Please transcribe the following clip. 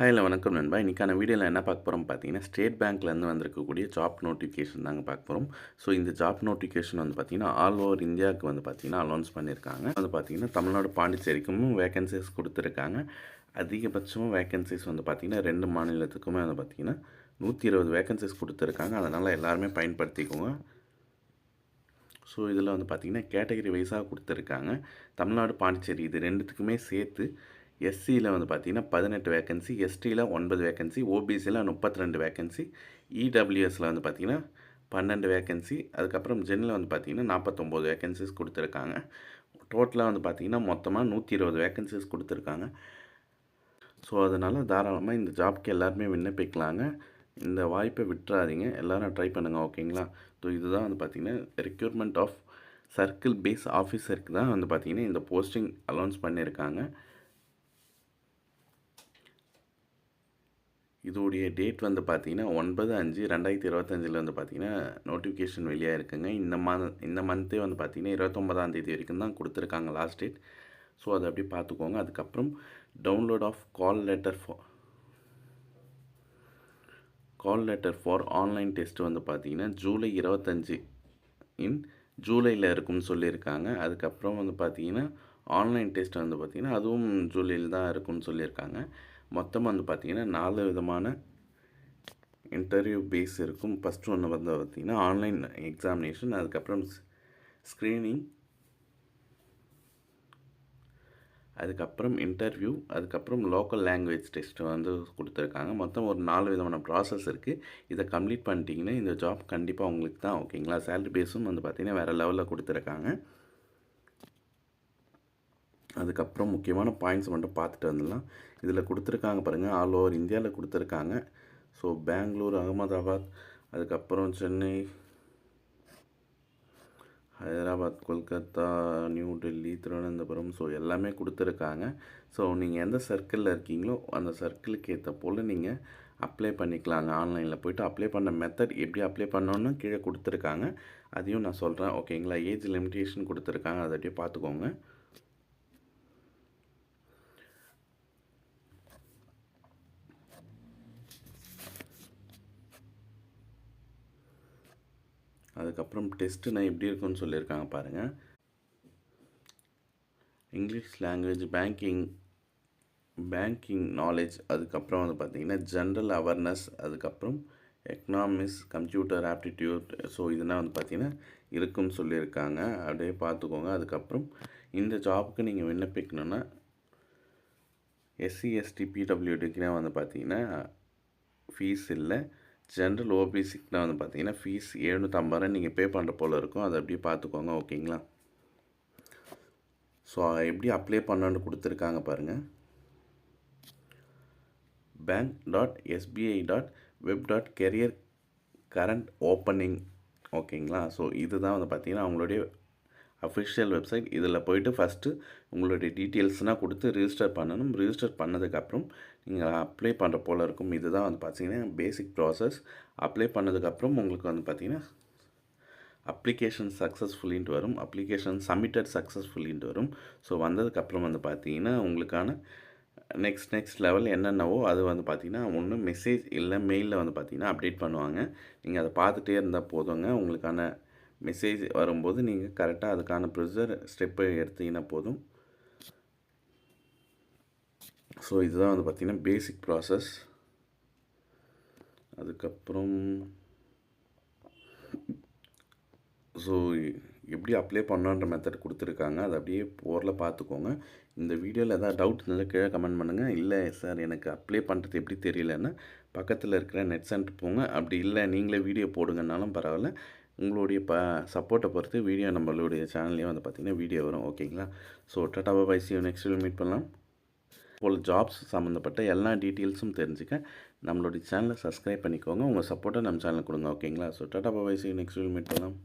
ஹாய்ல வணக்கம் நண்பா. இன்னைக்கான வீடியோவில் என்ன பார்க்க போகிறோம் பார்த்தீங்கன்னா, ஸ்டேட் பேங்க்லேருந்து வந்திருக்கக்கூடிய ஜாப் நோட்டிஃபிகேஷன் தாங்க பார்க்க போகிறோம். ஸோ இந்த ஜாப் நோட்டிஃபிகேஷன் வந்து பார்த்தீங்கன்னா, ஆல் ஓவர் இந்தியாவுக்கு வந்து பார்த்தீங்கன்னா அனௌன்ஸ் பண்ணியிருக்காங்க. வந்து பார்த்தீங்கன்னா, தமிழ்நாடு, பாண்டிச்சேரிக்கும் வேகன்சிஸ் கொடுத்துருக்காங்க. அதிகபட்சமாக வேகன்சிஸ் வந்து பார்த்தீங்கன்னா 2 மாநிலத்துக்குமே வந்து பார்த்தீங்கன்னா 120 வேகன்சிஸ் கொடுத்துருக்காங்க. அதனால் எல்லாருமே பயன்படுத்திக்கோங்க. ஸோ இதில் வந்து பார்த்தீங்கன்னா கேட்டகரி வைஸாக கொடுத்துருக்காங்க. தமிழ்நாடு, பாண்டிச்சேரி இது 2த்துக்குமே சேர்த்து எஸ்சியில் வந்து பார்த்தீங்கன்னா 18 வேக்கன்சி, எஸ்டியில் 9 வேக்கன்சி, ஓபிசியில் 32 வேக்கன்சி, இடபிள்யூஎஸில் வந்து பார்த்தீங்கன்னா 12 வேக்கன்சி, அதுக்கப்புறம் ஜென்னில் வந்து பார்த்தீங்கன்னா 49 வேக்கன்சிஸ் கொடுத்துருக்காங்க. டோட்டலாக வந்து பார்த்தீங்கன்னா மொத்தமாக 120 வேக்கன்சிஸ் கொடுத்துருக்காங்க. ஸோ அதனால் தாராளமாக இந்த ஜாப்க்கு எல்லாருமே விண்ணப்பிக்கலாங்க. இந்த வாய்ப்பை விட்டுறாதீங்க. எல்லோரும் ட்ரை பண்ணுங்கள். ஓகேங்களா? ஸோ இதுதான் வந்து பார்த்திங்கன்னா ரெக்ரூட்மெண்ட் ஆஃப் சர்க்கிள் பேஸ் ஆஃபீஸருக்கு தான் வந்து பார்த்திங்கன்னா இந்த போஸ்டிங் அலௌன்ஸ் பண்ணியிருக்காங்க. இதோடைய டேட் வந்து பார்த்திங்கன்னா 9/5/2025 வந்து பார்த்திங்கன்னா நோட்டிஃபிகேஷன் வெளியாக இருக்குங்க. இந்த மந்த்தே வந்து பார்த்திங்கன்னா 29ஆம் தேதி வரைக்கும் தான் கொடுத்துருக்காங்க லாஸ்ட் டேட். ஸோ அதை அப்படி பார்த்துக்கோங்க. அதுக்கப்புறம் download of call letter for online test வந்து பார்த்திங்கன்னா ஜூலை 25 ஜூலையில் இருக்கும்னு சொல்லியிருக்காங்க. அதுக்கப்புறம் வந்து பார்த்திங்கன்னா ஆன்லைன் டெஸ்ட் வந்து பார்த்திங்கன்னா அதுவும் ஜூலையில் தான் இருக்கும்னு சொல்லியிருக்காங்க. மொத்தம் வந்து பார்த்திங்கன்னா 4 விதமான இன்டர்வியூ பேஸ் இருக்கும். ஃபஸ்ட்டு ஒன்று வந்து பார்த்திங்கன்னா ஆன்லைன் எக்ஸாமினேஷன், அதுக்கப்புறம் ஸ்க்ரீனிங், அதுக்கப்புறம் இன்டர்வியூ, அதுக்கப்புறம் லோக்கல் லாங்குவேஜ் டெஸ்ட்டு வந்து கொடுத்துருக்காங்க. மொத்தம் ஒரு 4 விதமான ப்ராசஸ் இருக்குது. இதை கம்ப்ளீட் பண்ணிட்டீங்கன்னா இந்த ஜாப் கண்டிப்பாக உங்களுக்கு தான். ஓகேங்களா? சேலரி பேஸும் வந்து பார்த்திங்கன்னா வேறு லெவலில் கொடுத்துருக்காங்க. அதுக்கப்புறம் முக்கியமான பாயிண்ட்ஸ் மட்டும் பார்த்துட்டு வந்துடலாம். இதில் கொடுத்துருக்காங்க பாருங்கள், ஆல் ஓவர் இந்தியாவில் கொடுத்துருக்காங்க. ஸோ பெங்களூர், அகமதாபாத், அதுக்கப்புறம் சென்னை, ஹைதராபாத், கொல்கத்தா, நியூ டெல்லி, திருவனந்தபுரம், ஸோ எல்லாமே கொடுத்துருக்காங்க. ஸோ நீங்கள் எந்த சர்க்கிளில் இருக்கீங்களோ அந்த சர்க்கிளுக்கு ஏற்ற போல் நீங்கள் அப்ளை பண்ணிக்கலாங்க. ஆன்லைனில் போய்ட்டு அப்ளை பண்ண மெத்தட் எப்படி அப்ளை பண்ணணுன்னு கீழே கொடுத்துருக்காங்க. அதையும் நான் சொல்கிறேன். ஓகேங்களா? ஏஜ் லிமிட்டேஷன் கொடுத்துருக்காங்க, அதை அப்படியே பார்த்துக்கோங்க. அதுக்கப்புறம் டெஸ்ட்டுனா எப்படி இருக்குன்னு சொல்லியிருக்காங்க பாருங்கள். இங்கிலீஷ் லாங்குவேஜ், பேங்கிங் நாலேஜ், அதுக்கப்புறம் வந்து பார்த்திங்கன்னா ஜென்ரல் அவேர்னஸ், அதுக்கப்புறம் எக்கனாமிக்ஸ், கம்ப்யூட்டர் ஆப்டிடியூட், ஸோ இதெல்லாம் வந்து பார்த்திங்கன்னா இருக்குன்னு சொல்லியிருக்காங்க. அப்படியே பார்த்துக்கோங்க. அதுக்கப்புறம் இந்த ஜாபுக்கு நீங்கள் விண்ணப்பிக்கணுன்னா எஸ்சி, எஸ்டி, பிடபிள்யூடிக்குனா வந்து பார்த்திங்கன்னா ஃபீஸ் இல்லை. ஜென்ரல் ஓபிசிக்குனா வந்து பார்த்திங்கன்னா ஃபீஸ் 750 ரூபா நீங்கள் பே பண்ணுற போல் இருக்கும். அதை அப்படியே பார்த்துக்கோங்க. ஓகேங்களா? ஸோ எப்படி அப்ளை பண்ணணுன்னு கொடுத்துருக்காங்க பாருங்கள். bank.sbi.web.career current opening. ஓகேங்களா? ஸோ இதுதான் வந்து பார்த்திங்கன்னா அவங்களுடைய அஃபிஷியல் வெப்சைட். இதில் போய்ட்டு ஃபஸ்ட்டு உங்களுடைய டீட்டெயில்ஸ்னால் கொடுத்து ரிஜிஸ்டர் பண்ணணும். ரிஜிஸ்டர் பண்ணதுக்கப்புறம் நீங்கள் அப்ளை பண்ணுற போல் இருக்கும். இதுதான் வந்து பார்த்திங்கன்னா பேசிக் ப்ராசஸ். அப்ளை பண்ணதுக்கப்புறம் உங்களுக்கு வந்து பார்த்திங்கன்னா அப்ளிகேஷன் சக்ஸஸ்ஃபுல்லின்ட்டு வரும். அப்ளிகேஷன் சப்மிட்டட் சக்ஸஸ்ஃபுல்லின்ட்டு வரும். ஸோ வந்ததுக்கப்புறம் வந்து பார்த்திங்கன்னா உங்களுக்கான நெக்ஸ்ட் லெவல் என்னென்னவோ அது வந்து பார்த்திங்கன்னா ஒன்று மெசேஜ் இல்லை மெயிலில் வந்து பார்த்திங்கன்னா அப்டேட் பண்ணுவாங்க. நீங்கள் அதை பார்த்துட்டே இருந்தால் போதுங்க. உங்களுக்கான மெசேஜ் வரும்போது நீங்கள் கரெக்டாக அதுக்கான ப்ரொசீஜர் ஸ்டெப்பை எடுத்தீங்கன்னா போதும். ஸோ இதுதான் வந்து பார்த்திங்கன்னா பேசிக் ப்ராசஸ். அதுக்கப்புறம் ஸோ எப்படி அப்ளை பண்ணணுன்ற மெத்தட் கொடுத்துருக்காங்க. அதை அப்படியே போரில் பார்த்துக்கோங்க. இந்த வீடியோவில் எதாவது டவுட் இருந்தால் கீழே கமெண்ட் பண்ணுங்கள். இல்லை சார் எனக்கு அப்ளை பண்ணுறது எப்படி தெரியலன்னா பக்கத்தில் இருக்கிற நெட் சென்டர் போங்க. அப்படி இல்லை நீங்களே வீடியோ போடுங்கன்னாலும் பரவாயில்ல. உங்களுடைய சப்போர்ட்டை பொறுத்து வீடியோ நம்மளுடைய சேனல்லேயே வந்து பார்த்திங்கன்னா வீடியோ வரும். ஓகேங்களா? So tata bye see you. Next video meet பண்ணலாம். போல் ஜாப்ஸ் சம்மந்தப்பட்ட எல்லா டீட்டெயில்ஸும் தெரிஞ்சுக்க நம்மளுடைய சேனலை சப்ஸ்கிரைப் பண்ணிக்கோங்க. உங்கள் சப்போர்ட்டை நம்ம சேனலுக்கு கொடுங்க. ஓகேங்களா? So tata bye see you. Next video meet பண்ணலாம்.